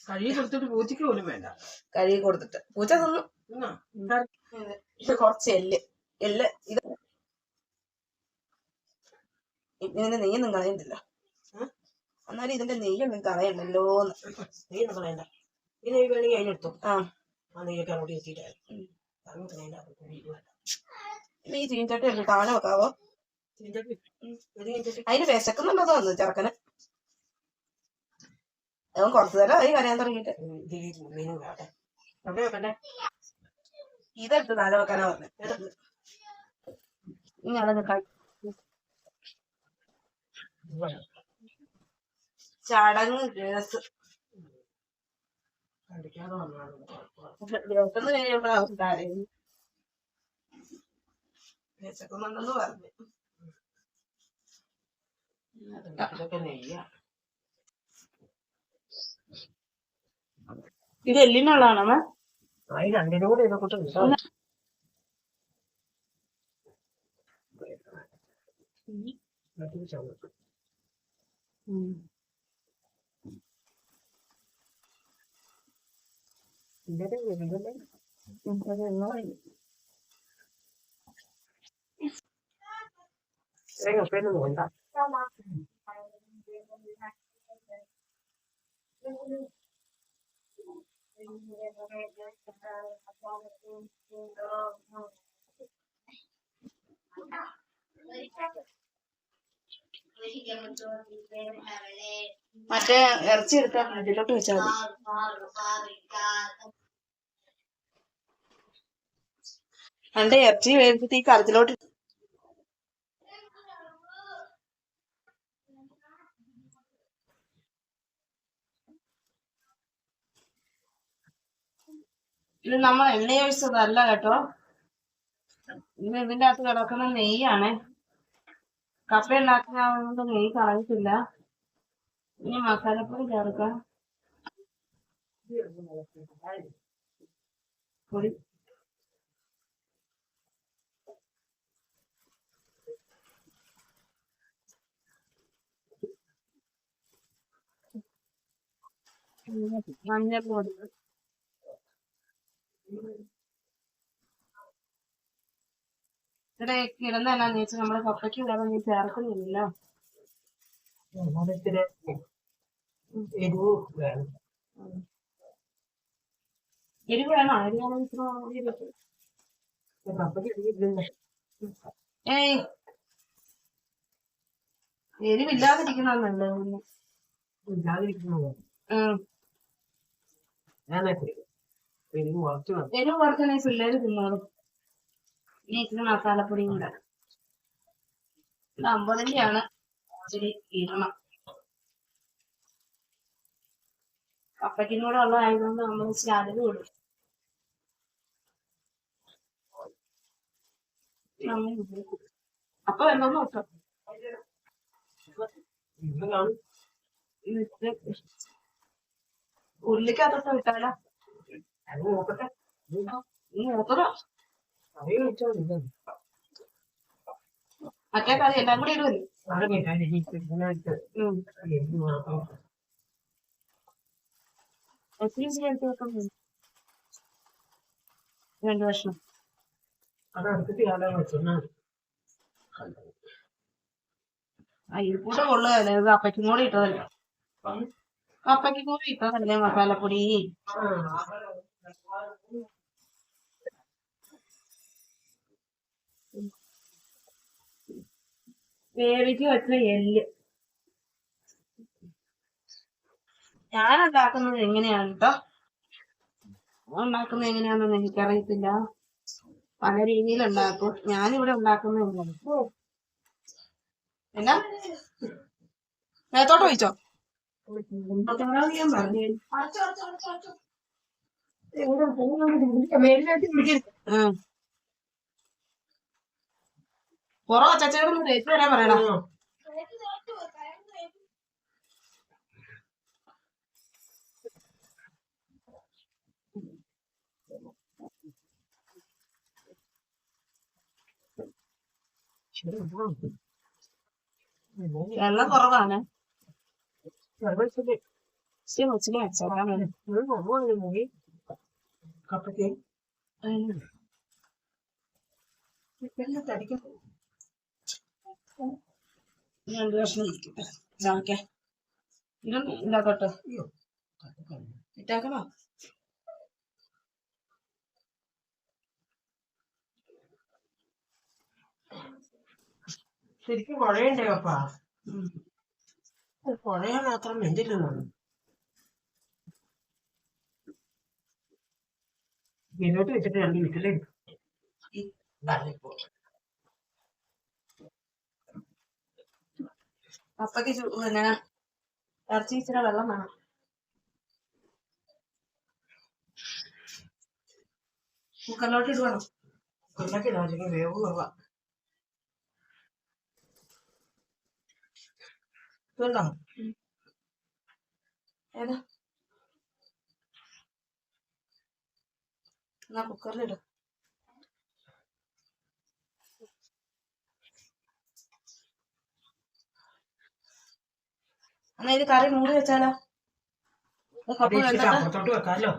കഴുകി കൊടുത്തിട്ട് പൂച്ചയ്ക്ക് പോലും വേണ്ട. കഴുകി കൊടുത്തിട്ട് പൂച്ച തിന്നു. ഇത് കുറച്ച് എല്ല് ഇത് ഇതിന്റെ നെയ്യൊന്നും കളയണ്ടല്ല. എന്നാലും ഇതിന്റെ നെയ്യൊന്നും കളയണ്ടല്ലോന്ന്. നെയ്യൊന്നും കളയണ്ട. ഈ നെയ്യ് വേണമെങ്കിൽ അതിനെടുത്തു. ആ നെയ്യൊക്കെ അങ്ങോട്ട് എത്തിയിട്ടായിരുന്നു. ഈ ചീഞ്ചട്ടി എടുത്ത് താഴെ വെക്കാവോ? അതിന് വിശക്കുന്നുണ്ടോ തോന്നുന്നു ചെറുക്കന്. അവൻ കുറച്ചു നേരം ആയി കരയാൻ തുടങ്ങിയിട്ട്. ഇതെടുത്ത് താഴെ വെക്കാനാ പറഞ്ഞത്. ചടങ്ങ് കേസ് ദിവസം കഴിയുമ്പോഴാവും കാര്യം. വിശക്കുന്നുണ്ടെന്ന് പറഞ്ഞു. ഇത് എല്ലിനുള്ളതാണോ? രണ്ടിനും കൂടെ ഇതൊക്കെ വേണ്ട. മറ്റേ ഇറച്ചി എടുത്താൽ ഫ്രിഡ്ജിലോട്ട് വെച്ചാൽ മതി. എന്റെ ഇറച്ചി വേവിച്ചിട്ട് ഈ കലത്തിലോട്ട് ഇത് നമ്മൾ എണ്ണ ഒഴിച്ചതല്ല കേട്ടോ. ഇതിന്റെ അകത്ത് കിടക്കുന്ന നെയ്യാണ്. കപ്പ ഉണ്ടാക്കുന്ന നെയ്യ് കളഞ്ഞിട്ടില്ല. ഇനി മസാലപ്പൊടി ചേർക്കാം. പൊടി മഞ്ഞൾപ്പൊടി ഇവിടെ കിടന്ന് എന്നാന്ന് വെച്ചാൽ നമ്മള് കപ്പയ്ക്ക് വേറെ നീ ചേർക്കുന്നില്ല. എരിവ് വേണം. എരിവ് വേണോ? ഏയ് എരിവില്ലാതിരിക്കുന്നതല്ലേ? എരിവ് കുറച്ചനെ പിള്ളേര് തിന്നോളും. ഇനി ഇച്ചിരി മസാലപ്പൊടിയും കൂടെ. ഇത് 50-ന്റെയാണ്. ഇച്ചിരി ഇടണം. കപ്പയ്ക്കും കൂടെ ഉള്ളതായതുകൊണ്ട് നമ്മൾ ഇച്ചിരി അരിവ് കൊടുക്കും. അപ്പൊ എന്തോന്ന് നോക്കാം. ഉള്ളിക്കകത്തൊക്കെ വിട്ടാലോ? നോക്കട്ടെ. നോക്കണോ? മറ്റേ കറി എല്ലാം കൂടി ഇടുവല്ലേ? രണ്ട് വർഷം അയ്യക്കൂടെ കൊള്ളുകയല്ലേ? ഇത് അപ്പയ്ക്കും കൂടെ ഇട്ടതല്ലേ? അപ്പയ്ക്കും കൂടെ ഇട്ടതല്ലേ മസാലപ്പൊടി? വേവിച്ച് വെച്ച എല്ല് ഞാൻ ഉണ്ടാക്കുന്നത് എങ്ങനെയാണ് കേട്ടോ. ഉണ്ടാക്കുന്നത് എങ്ങനെയാണെന്ന് എനിക്കറിയത്തില്ല. പല രീതിയിൽ ഉണ്ടാക്കും. ഞാനിവിടെ ഉണ്ടാക്കുന്നത് എങ്ങനെയാണ്. എന്നാ നേരത്തോട്ട് ഒഴിച്ചോ? കൊറോ ചച്ചയോടൊന്ന് തേച്ച് വരാൻ പറയടാ. വെള്ളം കുറവാണ്. കൊച്ചിനെ വെച്ചേക്കാൻ വേണ്ടി മുങ്ങി കപ്പയ്ക്ക് എല്ലാം തടിക്കും. രണ്ട് കഷ്ണം ഇരിക്കട്ടെ ചാക്കെ ഇതൊന്നും ഇതാക്കട്ടെ. അയ്യോ ഇട്ടാക്കണോ? ശരിക്കും കുഴയണ്ടേ പപ്പാ? കുഴയാൻ മാത്രം വെന്തില്ലെന്നു ഇതിലോട്ട് വെച്ചിട്ട് 2 മിനിറ്റിലേ അപ്പക്ക് പിന്നെ ഇറച്ചി ഇച്ചിരി വെള്ളം വേണം. കുക്കറിലോട്ട് ഇടുവാണോ? കുക്കറിലൊക്കെ ഇടാൻ വേവ് കുറവാ. ഇതുണ്ടോ? ഏതാ? എന്നാ കുക്കറിലിടും. എന്നാ ഇത് കറി മൂടി വെച്ചാലോ? കപ്പ വെന്തട്ടെ. അപ്പുറത്തോട്ട് വെക്കാമല്ലോ.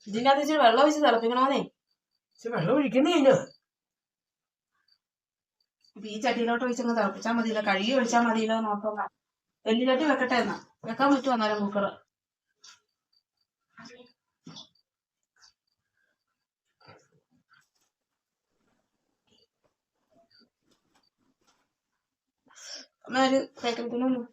ഇതിന്റെ അകത്ത് ഇച്ചിരി വെള്ളം ഒഴിച്ച് തിളപ്പിക്കണോന്നേ. വെള്ളം ഒഴിക്കുന്നേ അതിന്. ഈ ചട്ടിയിലോട്ട് ഒഴിച്ചങ്ങ് തിളപ്പിച്ചാൽ മതിയല്ലോ. കഴുകി ഒഴിച്ചാൽ മതിയല്ലോ. നോക്കാം. വലിയ ചട്ടി വെക്കട്ടെ എന്നാ. വെക്കാൻ പറ്റുമോ അന്നേരം കുക്കറ്? എന്നാ ഒരു തേക്കലത്തിനൊന്നും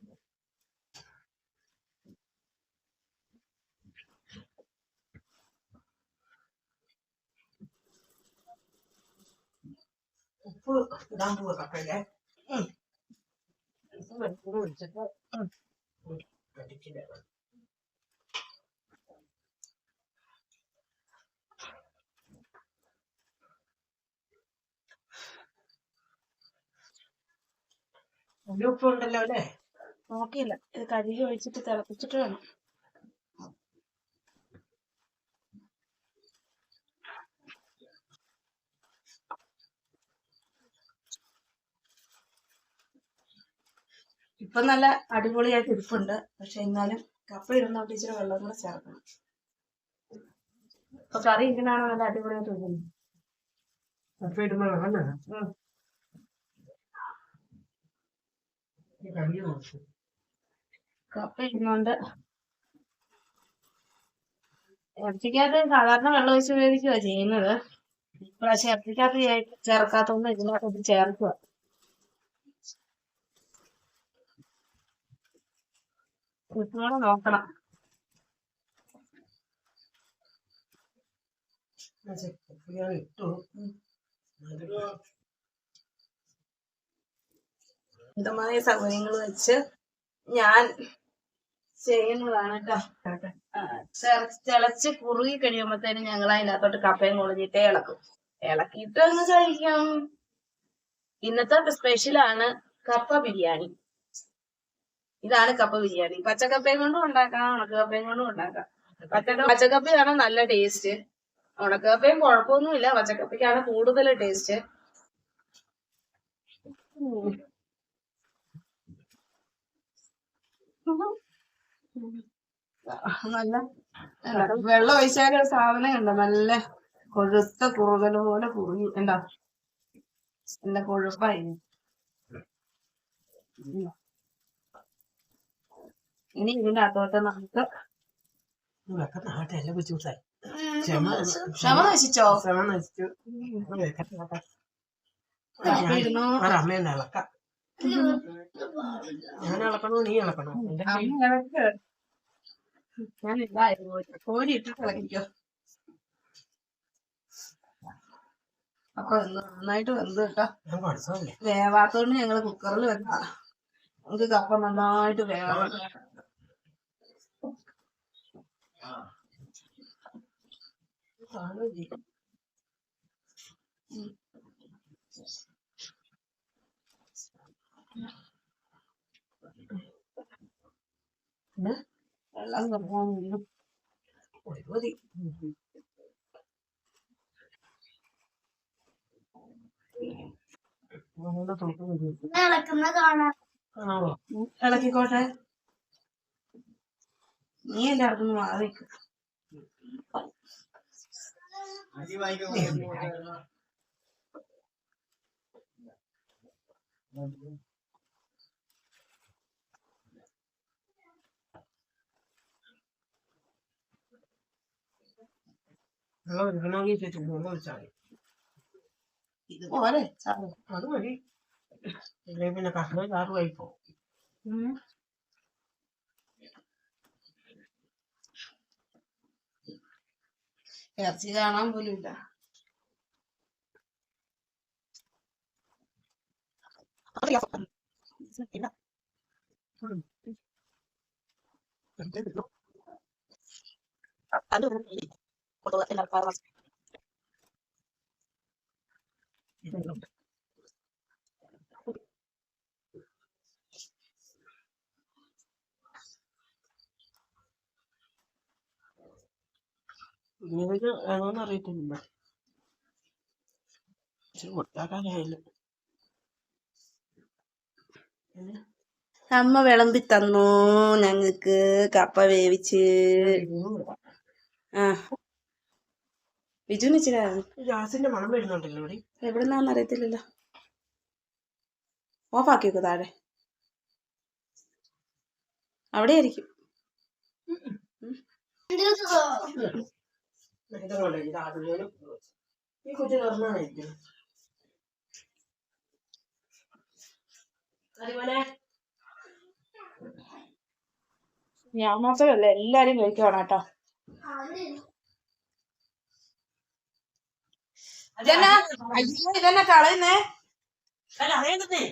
ഉപ്പ് ഇടാൻ പോവാ കപ്പയിലെ. വെള്ളം ഒഴിച്ചിട്ട് ഉപ്പ് ഉണ്ടല്ലോ അല്ലേ? നോക്കിയില്ല. ഇത് കഴുകി ഒഴിച്ചിട്ട് തിളപ്പിച്ചിട്ട് വേണം. ഇപ്പൊ നല്ല അടിപൊളിയായിട്ട് ഇരിപ്പുണ്ട്. പക്ഷെ എന്നാലും കപ്പ ഇടുന്നോട്ട് ഇച്ചിരി വെള്ളം കൂടെ ചേർക്കണം. അപ്പൊ കറി ഇരിക്കണാണോ നല്ല അടിപൊളിയായിട്ട് ഇരിക്കുന്നത്. കപ്പ ഇടുമ്പോ വെള്ളം വേണം. കപ്പ ഇടുന്നോണ്ട് ഇറച്ചിക്കകത്ത് സാധാരണ വെള്ളം ഒഴിച്ച് വേവിക്കുക ചെയ്യുന്നത്. പക്ഷെ ഇറച്ചിക്കകത്ത് ചേർക്കാത്തോണ്ട് ഇതിനകത്ത് ചേർക്കുക. ഉപ്പിനോടെ നോക്കണം. ഇട്ടു മിതമായ സൗകര്യങ്ങൾ വെച്ച് ഞാൻ ചെയ്യുന്നതാണ് കേട്ടോ. തിളച്ച് കുറുകി കഴിയുമ്പോഴത്തേനും ഞങ്ങൾ അതിനകത്തോട്ട് കപ്പയും കൊളിഞ്ഞിട്ടേ ഇളക്കും. ഇളക്കിയിട്ട് അങ്ങ് കഴിക്കാം. ഇന്നത്തെ സ്പെഷ്യലാണ് കപ്പ ബിരിയാണി. ഇതാണ് കപ്പ ബിരിയാണി. പച്ചക്കപ്പയും കൊണ്ടും ഉണ്ടാക്കാം, ഉണക്കക്കപ്പയും കൊണ്ടും ഉണ്ടാക്കാം. പച്ചക്കപ്പയാണ് നല്ല ടേസ്റ്റ്. ഉണക്കക്കപ്പയും കുഴപ്പമൊന്നുമില്ല. പച്ചക്കപ്പയ്ക്കാണ് കൂടുതൽ ടേസ്റ്റ്. നല്ല വെള്ളം ഒഴിച്ചാലും സാധനം ഉണ്ടോ നല്ല കൊഴുത്ത കുറുകൽ പോലെ കുറുകി ഉണ്ടോ? നല്ല കൊഴുപ്പായി. ഇനി ഇതിന്റെ അകത്തോട്ട് നമുക്ക് ക്ഷമ നശിച്ചോ? അമ്മേനെ ഇളക്കാം. ഞാൻ ഇളക്കണോ നീ ഇളക്കണോ? ഞാൻ ഇല്ലായിരുന്നു. കോരി ഇട്ടിട്ട് ഇളക്കിക്കോ. അപ്പൊ നന്നായിട്ട് വെന്ത് കേട്ടോ. വേവാത്തോണ്ട് ഞങ്ങള് കുക്കറിൽ വെക്കാം. നമുക്ക് കപ്പ നന്നായിട്ട് വേവണം. വെള്ളം കുറവാണെങ്കിലും മതി. ഇളക്കിക്കോട്ടെ. നീ എല്ലായിടത്തും മാറി നിൽക്കും. വെള്ളം എടുക്കണമെങ്കിൽ ചേച്ചി വെള്ളം ഒഴിച്ചാൽ മതി. ഇതുപോലെ അത് മതി. ഇല്ലേ പിന്നെ കഷ്ണം ചാറ് കഴിപ്പോ. ഇറച്ചി കാണാൻ പോലും ഇല്ല. നിങ്ങൾക്ക് വേണമെന്ന് അറിയത്തില്ല. ഇച്ചിരി കൊടുത്താക്കാനായില്ല. അമ്മ വിളമ്പി തന്നു ഞങ്ങക്ക് കപ്പ വേവിച്ച്. ആ ബിജുവിന് ഇച്ചിരി ഗ്യാസിന്റെ മണം വരുന്നുണ്ടല്ലോ ഇവിടെ. എവിടുന്നാന്ന് അറിയത്തില്ലല്ലോ. ഓഫാക്കി വെക്കു താഴെ. അവിടെ ആയിരിക്കും. ഈ കൊച്ചു തുറന്നായിരിക്കും. ഞാൻ മാത്രമല്ല എല്ലാരും കഴിക്കണം കേട്ടോ. ഇതെന്നാ കളയുന്നേ? അല്ല അറിയണ്ടേ